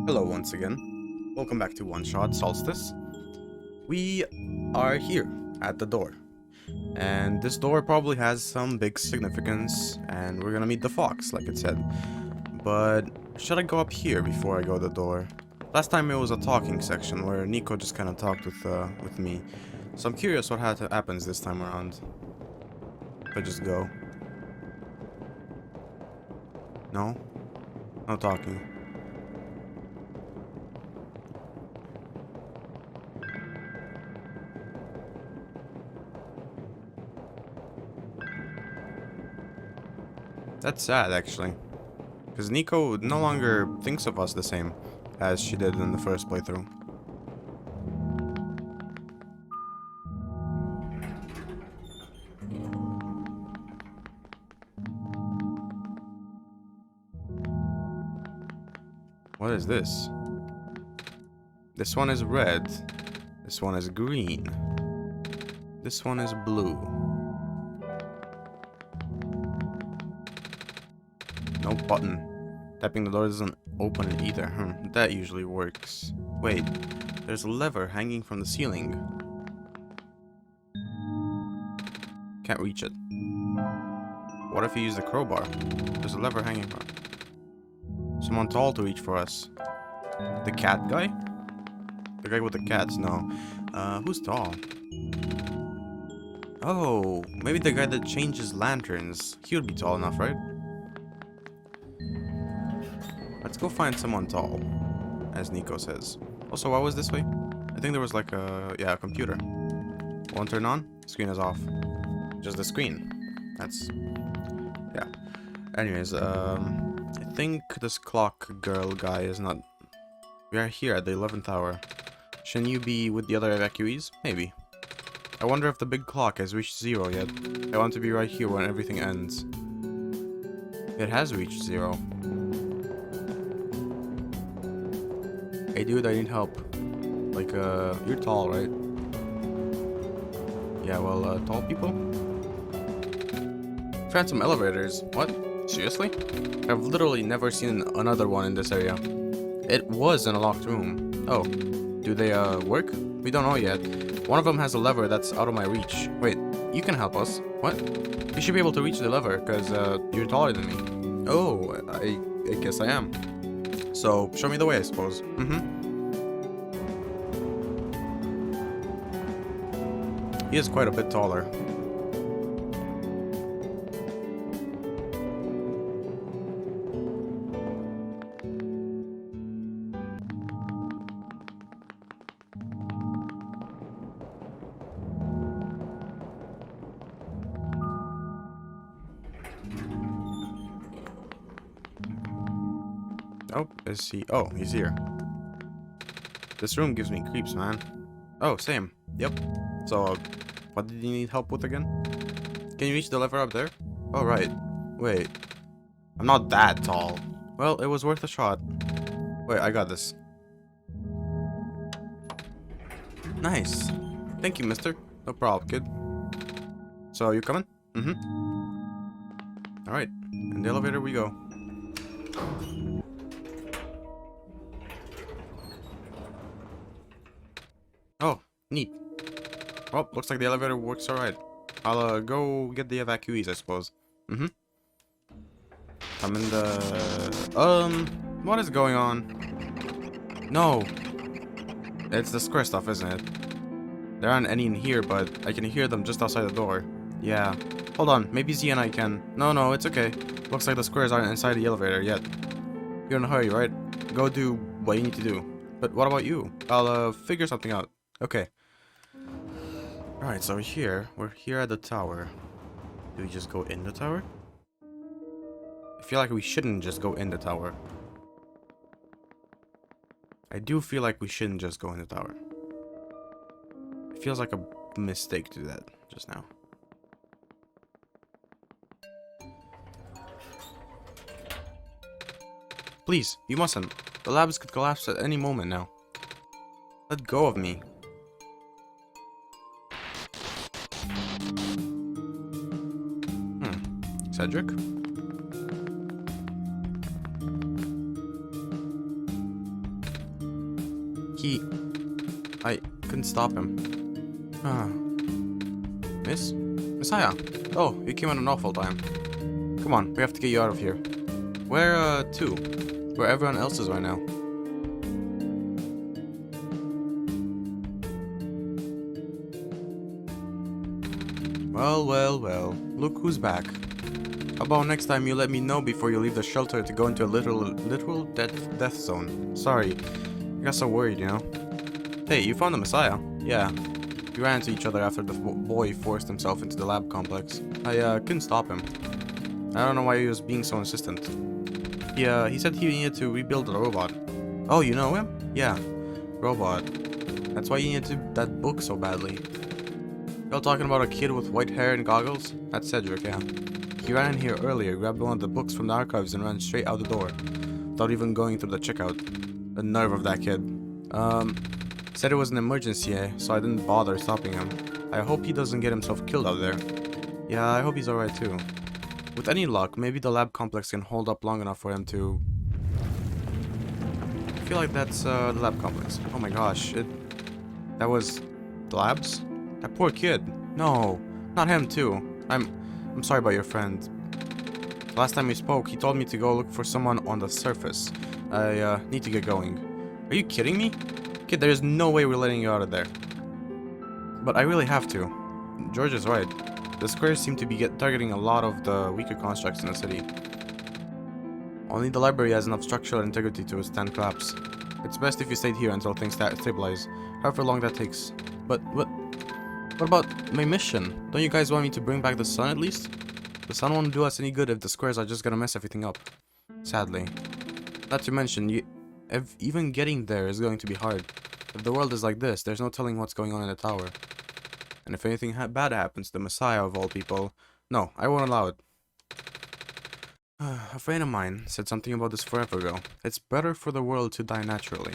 Hello once again. Welcome back to OneShot, Solstice. We are here at the door. And this door probably has some big significance, and we're gonna meet the fox, like it said. But should I go up here before I go to the door? Last time it was a talking section where Nico just kind of talked with me. So I'm curious what happens this time around. If I just go. No? No talking. That's sad, actually. Because Nico no longer thinks of us the same as she did in the first playthrough. What is this? This one is red. This one is green. This one is blue. No button. Tapping the door doesn't open it either. That usually works. Wait, there's a lever hanging from the ceiling. Can't reach it. What if you use the crowbar? There's a lever hanging from it. Someone tall to reach for us. The cat guy? The guy with the cats? No. Who's tall? Oh, maybe the guy that changes lanterns. He would be tall enough, right? Let's go find someone tall, as Nico says. Also, what was this way? I think there was like a computer. Won't turn on? Screen is off. Just the screen. That's, yeah. Anyways, I think this clock girl guy is not... We are here at the 11th hour. Shouldn't you be with the other evacuees? Maybe. I wonder if the big clock has reached 0 yet. I want to be right here when everything ends. It has reached 0. Hey dude, I need help. Like, you're tall, right? Yeah, well, tall people? Found some elevators. What? Seriously? I've literally never seen another one in this area. It was in a locked room. Oh, do they, work? We don't know yet. One of them has a lever that's out of my reach. Wait, you can help us. What? You should be able to reach the lever, because, you're taller than me. Oh, I guess I am. So, show me the way, I suppose. He is quite a bit taller. Oh, is he? Oh, he's here. This room gives me creeps, man. Oh, same. Yep. So, what did you need help with again? Can you reach the lever up there? Oh, right. Wait. I'm not that tall. Well, it was worth a shot. Wait, I got this. Nice. Thank you, mister. No problem, kid. So, you coming? Alright. In the elevator we go. Oh, neat. Well, looks like the elevator works alright. I'll go get the evacuees, I suppose. I'm in the... what is going on? No. It's the square stuff, isn't it? There aren't any in here, but I can hear them just outside the door. Yeah. Hold on, maybe Z and I can... No, it's okay. Looks like the squares aren't inside the elevator yet. You're in a hurry, right? Go do what you need to do. But what about you? I'll, figure something out. Okay. Alright, so we're here at the tower. Do we just go in the tower? I feel like we shouldn't just go in the tower. I do feel like we shouldn't just go in the tower. It feels like a mistake to do that just now. Please, you mustn't. The labs could collapse at any moment now. Let go of me. Cedric? I couldn't stop him. Ah. Messiah! Oh, you came at an awful time. Come on, we have to get you out of here. Where, to? Where everyone else is right now. Well. Look who's back. How about next time you let me know before you leave the shelter to go into a literal death zone? Sorry, I got so worried, you know. Hey, you found the Messiah? Yeah. We ran into each other after the boy forced himself into the lab complex. I couldn't stop him. I don't know why he was being so insistent. He said he needed to rebuild the robot. Oh, you know him? Yeah, robot. That's why you needed that book so badly. Y'all talking about a kid with white hair and goggles? That's Cedric, yeah. He ran in here earlier, grabbed one of the books from the archives and ran straight out the door, without even going through the checkout. The nerve of that kid. Said it was an emergency, so I didn't bother stopping him. I hope he doesn't get himself killed out there. Yeah, I hope he's alright too. With any luck, maybe the lab complex can hold up long enough for him to... I feel like that's the lab complex. Oh my gosh, that was the labs? That poor kid. No, not him too. I'm sorry about your friend. Last time we spoke, he told me to go look for someone on the surface. I need to get going. Are you kidding me? Kid, there's no way we're letting you out of there. But I really have to. George is right. The squares seem to be targeting a lot of the weaker constructs in the city. Only the library has enough structural integrity to withstand collapse. It's best if you stayed here until things stabilize, however long that takes. But what about my mission? Don't you guys want me to bring back the sun at least? The sun won't do us any good if the squares are just gonna mess everything up. Sadly. Not to mention, even getting there is going to be hard. If the world is like this, there's no telling what's going on in the tower. And if anything bad happens to the Messiah of all people, no, I won't allow it. A friend of mine said something about this forever ago. It's better for the world to die naturally.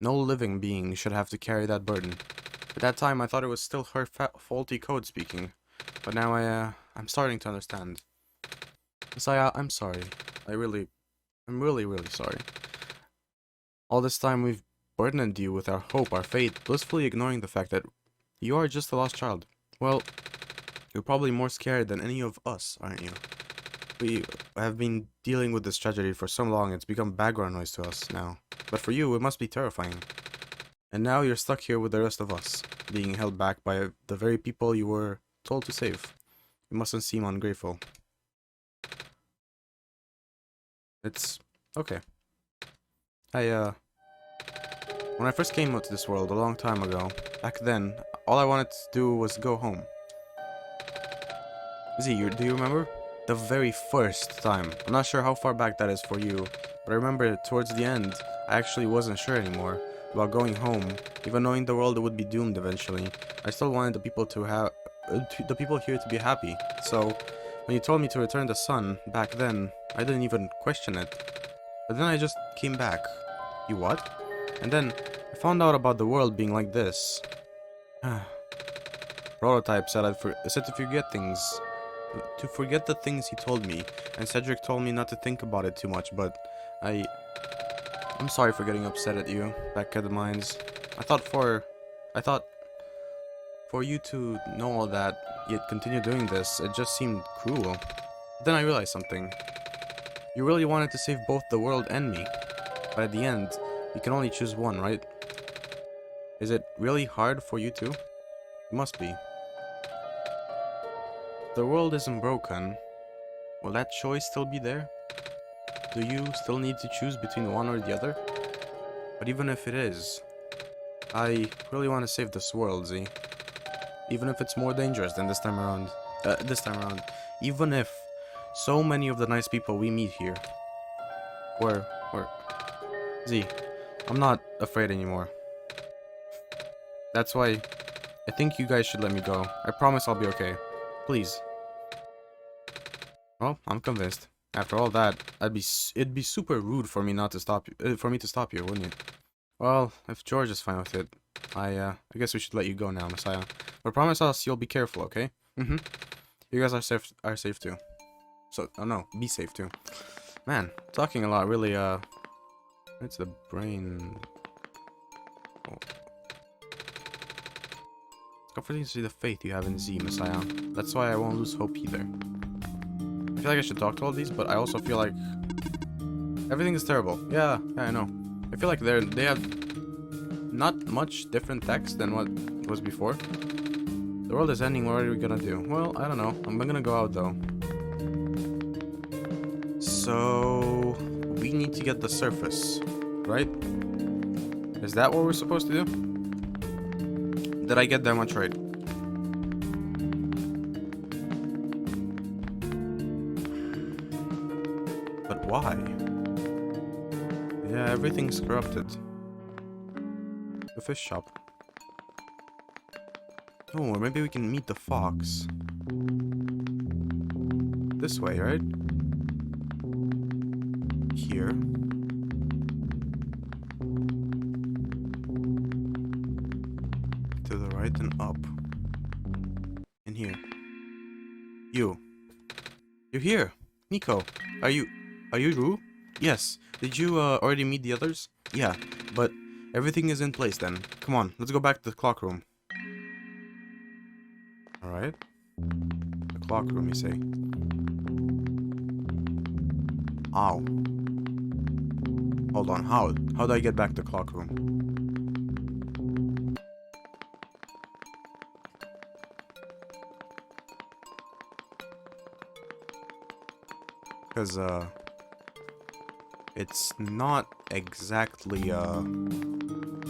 No living being should have to carry that burden. At that time, I thought it was still her faulty code speaking. But now I'm starting to understand. Messiah, I'm sorry. I'm really, really sorry. All this time we've burdened you with our hope, our faith, blissfully ignoring the fact that you are just a lost child. Well, you're probably more scared than any of us, aren't you? We have been dealing with this tragedy for so long, it's become background noise to us now. But for you, it must be terrifying. And now you're stuck here with the rest of us, being held back by the very people you were told to save. You mustn't seem ungrateful. It's okay. When I first came out to this world a long time ago, back then, all I wanted to do was go home. Z, do you remember? The very first time. I'm not sure how far back that is for you, but I remember towards the end, I actually wasn't sure anymore about going home, even knowing the world would be doomed eventually. I still wanted the people here to be happy. So, when you told me to return the sun back then, I didn't even question it. But then I just came back. You what? And then I found out about the world being like this. Prototype said to forget the things he told me, and Cedric told me not to think about it too much, but I'm sorry for getting upset at you back at the mines. I thought for you to know all that, yet continue doing this, it just seemed cruel. But then I realized something. You really wanted to save both the world and me, but at the end, you can only choose one, right? Is it really hard for you too? It must be. If the world isn't broken, will that choice still be there? Do you still need to choose between one or the other? But even if it is, I really want to save this world, Z. Even if it's more dangerous than this time around. Even if so many of the nice people we meet here were... Z, I'm not afraid anymore. That's why I think you guys should let me go. I promise I'll be okay. Please. Well, I'm convinced. After all that, it'd be super rude for me to stop you, wouldn't it? Well, if George is fine with it, I guess we should let you go now, Messiah. But promise us you'll be careful, okay? Mm-hmm. You guys are safe too. So, oh no, be safe too. Man, talking a lot really, it's the brain. Comforting to see the faith you have in Z, Messiah. That's why I won't lose hope either. I feel like I should talk to all these, but I also feel like everything is terrible. Yeah, I know. I feel like they have not much different text than what was before. The world is ending, what are we gonna do? Well, I don't know. I'm gonna go out though. So we need to get the surface, right? Is that what we're supposed to do? Did I get that much right? But why? Yeah, everything's corrupted. The fish shop. Oh, or maybe we can meet the fox. This way, right? Here. To the right and up. In here. You're here! Nico! Are you Rue? Yes. Did you already meet the others? Yeah, but everything is in place then. Come on, let's go back to the clock room. Alright. The clock room, you say? How? Hold on, how? How do I get back to the clock room? Because, it's not exactly,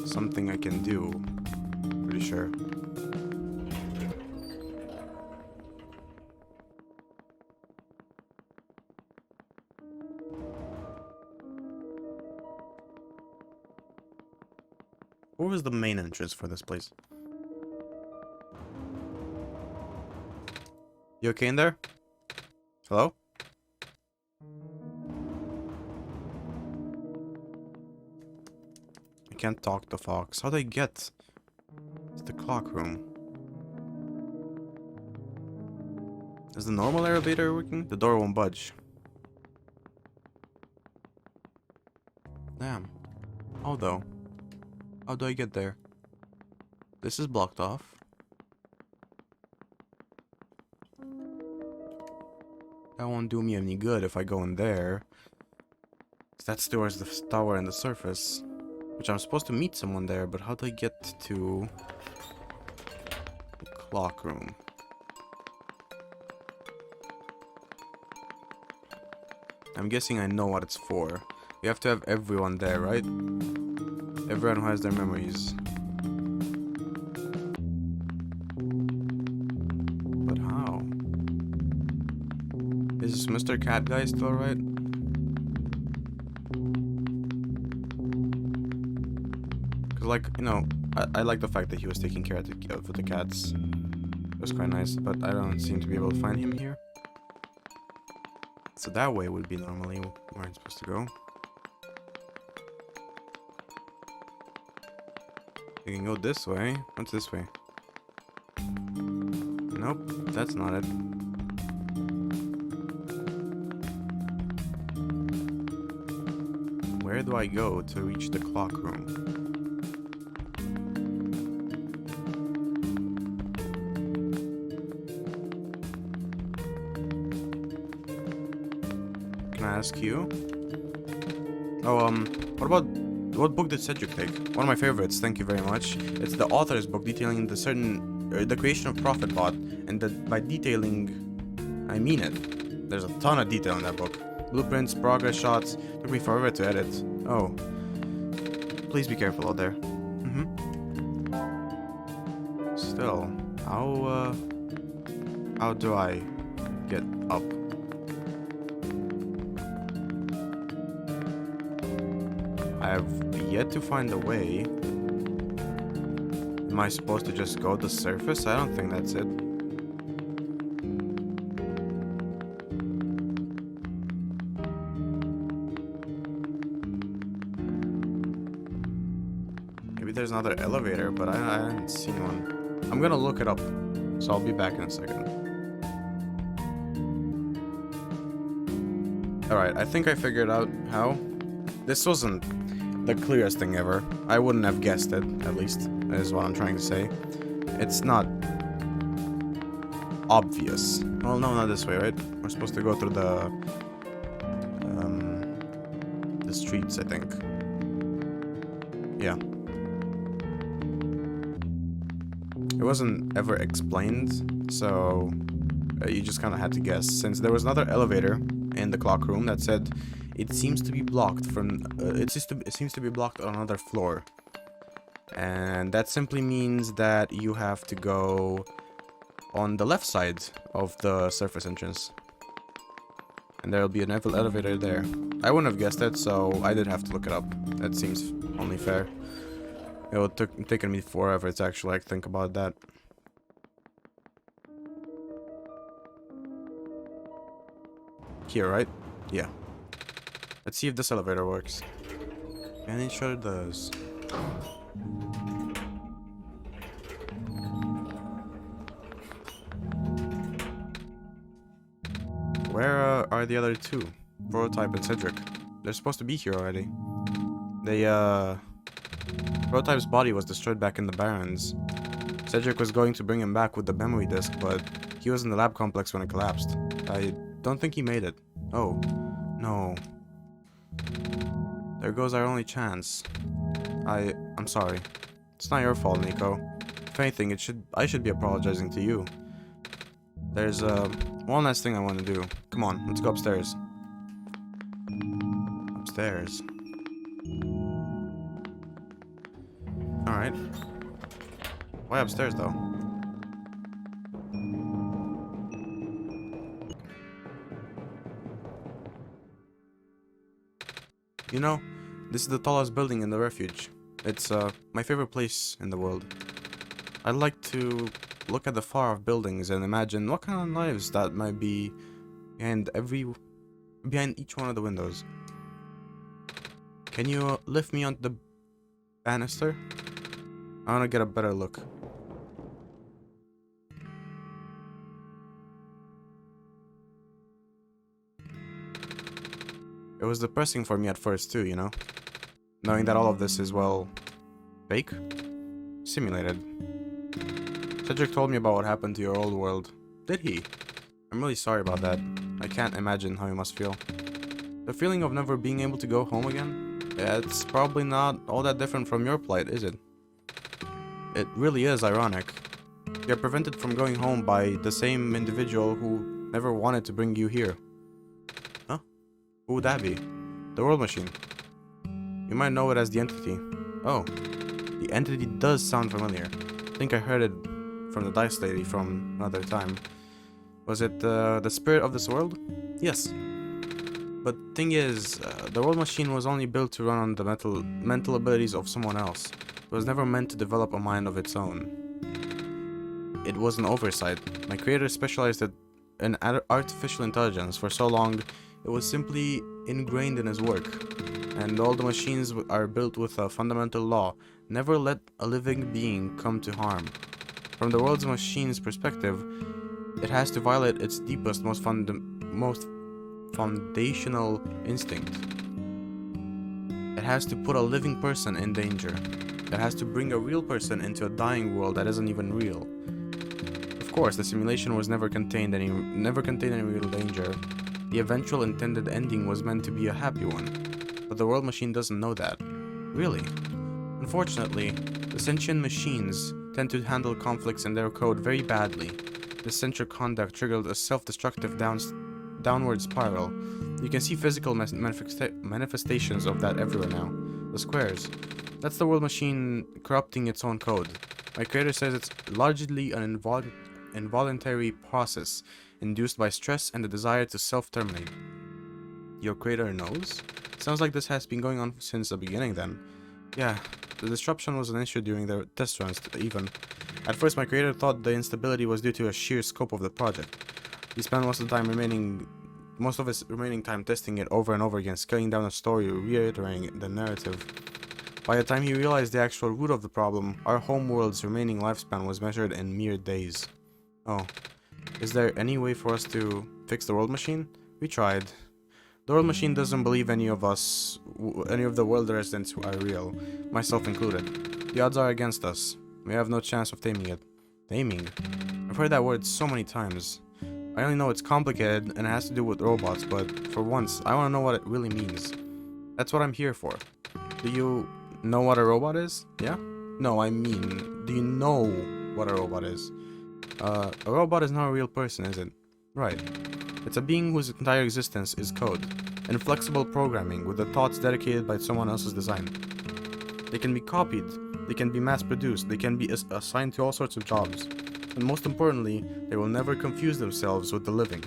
something I can do. Pretty sure. Where was the main entrance for this place? You okay in there? Hello? I can't talk to Fox. How do I get to the clock room? Is the normal elevator working? The door won't budge. Damn. How though? How do I get there? This is blocked off. That won't do me any good if I go in there. That's towards the tower and the surface. Which I'm supposed to meet someone there, but how do I get to the clock room? I'm guessing I know what it's for. We have to have everyone there, right? Everyone who has their memories. But how? Is Mr. Cat Guy still alright? Cause like, you know, I like the fact that he was taking care of the cats. It was quite nice, but I don't seem to be able to find him here. So that way would be normally where I'm supposed to go. You can go this way. What's this way? Nope, that's not it. Where do I go to reach the clock room? Can I ask you? Oh, what book did Cedric take? One of my favorites, thank you very much. It's the author's book detailing the creation of Prophet Bot, and by detailing, I mean it. There's a ton of detail in that book. Blueprints, progress shots, took me forever to edit. Oh. Please be careful out there. Still, how do I get up? I have yet to find a way. Am I supposed to just go to the surface? I don't think that's it. Maybe there's another elevator, but I haven't seen one. I'm gonna look it up, so I'll be back in a second. Alright, I think I figured out how. This wasn't the clearest thing ever. I wouldn't have guessed it, at least, is what I'm trying to say. it's not obvious. Well, no, not this way, right? We're supposed to go through the streets, I think. Yeah. It wasn't ever explained, so you just kind of had to guess. Since there was another elevator in the clock room that said it seems to be blocked from. It seems to be blocked on another floor, and that simply means that you have to go on the left side of the surface entrance, and there'll be an elevator there. I wouldn't have guessed it, so I did have to look it up. That seems only fair. It would taken me forever to actually like think about that. Here, right? Yeah. Let's see if this elevator works. And it sure does. Where are the other two? Prototype and Cedric. They're supposed to be here already. Prototype's body was destroyed back in the Barrens. Cedric was going to bring him back with the memory disk, but he was in the lab complex when it collapsed. I don't think he made it. Oh, no. There goes our only chance. I'm sorry. It's not your fault, Nico. If anything, I should be apologizing to you. There's one last thing I want to do. Come on, let's go upstairs. Upstairs. Alright. Why upstairs, though? You know, this is the tallest building in the refuge. It's my favorite place in the world. I'd like to look at the far-off buildings and imagine what kind of lives that might be behind each one of the windows. Can you lift me onto the banister? I want to get a better look. It was depressing for me at first too, you know? Knowing that all of this is, well, fake? Simulated. Cedric told me about what happened to your old world. Did he? I'm really sorry about that. I can't imagine how you must feel. The feeling of never being able to go home again? Yeah, it's probably not all that different from your plight, is it? It really is ironic. You're prevented from going home by the same individual who never wanted to bring you here. Huh? Who would that be? The World Machine. You might know it as the Entity. Oh, the Entity does sound familiar. I think I heard it from the Dice Lady from another time. Was it the spirit of this world? Yes. But thing is, the World Machine was only built to run on the mental abilities of someone else. It was never meant to develop a mind of its own. It was an oversight. My creator specialized in artificial intelligence for so long, it was simply ingrained in his work. And all the machines are built with a fundamental law: never let a living being come to harm. From the world's machine's perspective, it has to violate its deepest, most foundational instinct. It has to put a living person in danger. It has to bring a real person into a dying world that isn't even real. Of course, the simulation was never contained any real danger. The eventual intended ending was meant to be a happy one. But the World Machine doesn't know that. Really. Unfortunately, the sentient machines tend to handle conflicts in their code very badly. This central conduct triggered a self-destructive downward spiral. You can see physical manifestations of that everywhere now. The squares. That's the World Machine corrupting its own code. My creator says it's largely an involuntary process induced by stress and the desire to self-terminate. Your creator knows? Sounds like this has been going on since the beginning then. Yeah, the disruption was an issue during the test runs even. At first my creator thought the instability was due to a sheer scope of the project. He spent most of his remaining time testing it over and over again, scaling down the story, reiterating the narrative. By the time he realized the actual root of the problem, our homeworld's remaining lifespan was measured in mere days. Oh, is there any way for us to fix the World Machine? We tried. The World Machine doesn't believe any of the world residents are real, myself included. The odds are against us. We have no chance of taming it. Naming. I've heard that word so many times. I only know it's complicated and it has to do with robots, but for once, I want to know what it really means. That's what I'm here for. Do you know what a robot is? Yeah? No, I mean, do you know what a robot is? A robot is not a real person, is it? Right. It's a being whose entire existence is code, and flexible programming with the thoughts dedicated by someone else's design. They can be copied, they can be mass-produced, they can be assigned to all sorts of jobs. And most importantly, they will never confuse themselves with the living.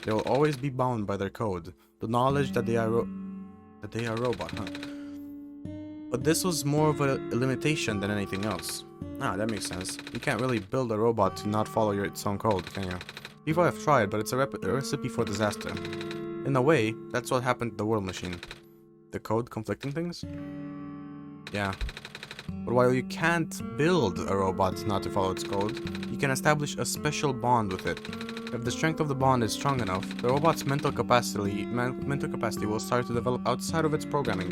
They will always be bound by their code, the knowledge that they are robot, huh? But this was more of a limitation than anything else. Ah, that makes sense. You can't really build a robot to not follow its own code, can you? People have tried, but it's a recipe for disaster. In a way, that's what happened to the world machine. The code conflicting things? Yeah. But while you can't build a robot not to follow its code, you can establish a special bond with it. If the strength of the bond is strong enough, the robot's mental capacity will start to develop outside of its programming.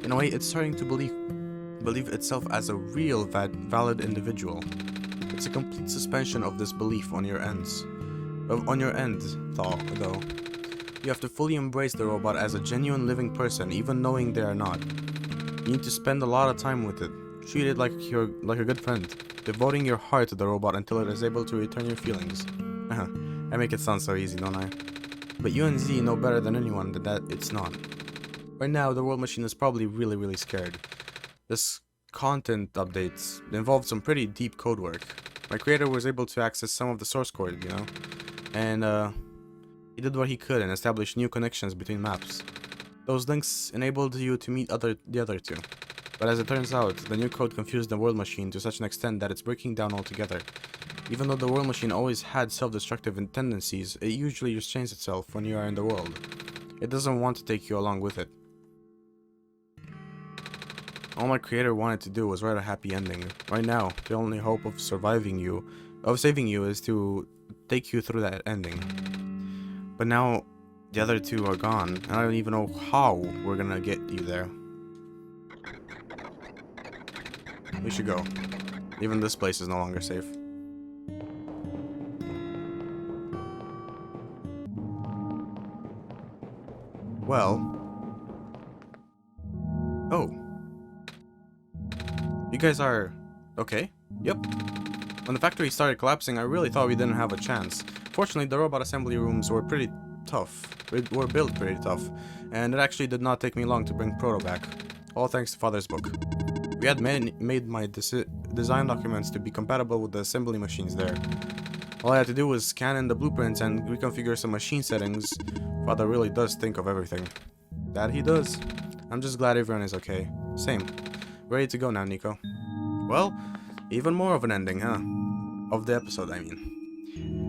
In a way, it's starting to believe itself as a real valid individual. It's a complete suspension of this belief on your end, though. You have to fully embrace the robot as a genuine living person, even knowing they are not. You need to spend a lot of time with it. Treat it like a good friend, devoting your heart to the robot until it is able to return your feelings. I make it sound so easy, don't I? But you and Z know better than anyone that it's not. Right now, the world machine is probably really scared. This content updates involved some pretty deep code work. My creator was able to access some of the source code, you know? And, he did what he could and established new connections between maps. Those links enabled you to meet the other two. But as it turns out, the new code confused the world machine to such an extent that it's breaking down altogether. Even though the world machine always had self-destructive tendencies, it usually restrains itself when you are in the world. It doesn't want to take you along with it. All my creator wanted to do was write a happy ending. Right now, the only hope of saving you is to take you through that ending. But now, the other two are gone, and I don't even know how we're gonna get you there. We should go. Even this place is no longer safe. Well... Oh. You guys are... okay? Yep. When the factory started collapsing, I really thought we didn't have a chance. Fortunately, the robot assembly rooms were pretty tough. Were built pretty tough. And it actually did not take me long to bring Proto back. All thanks to Father's book. We had made my design documents to be compatible with the assembly machines there. All I had to do was scan in the blueprints and reconfigure some machine settings. Father really does think of everything. That he does. I'm just glad everyone is okay. Same. Ready to go now, Nico. Well, even more of an ending, huh? Of the episode, I mean.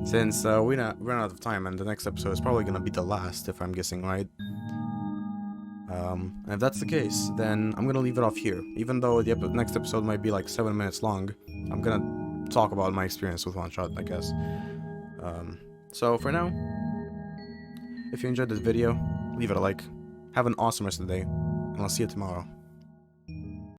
Since we ran out of time and the next episode is probably gonna be the last, if I'm guessing right. And if that's the case, then I'm gonna leave it off here. Even though the next episode might be like 7 minutes long, I'm gonna talk about my experience with OneShot, I guess. So for now, if you enjoyed this video, leave it a like. Have an awesome rest of the day, and I'll see you tomorrow.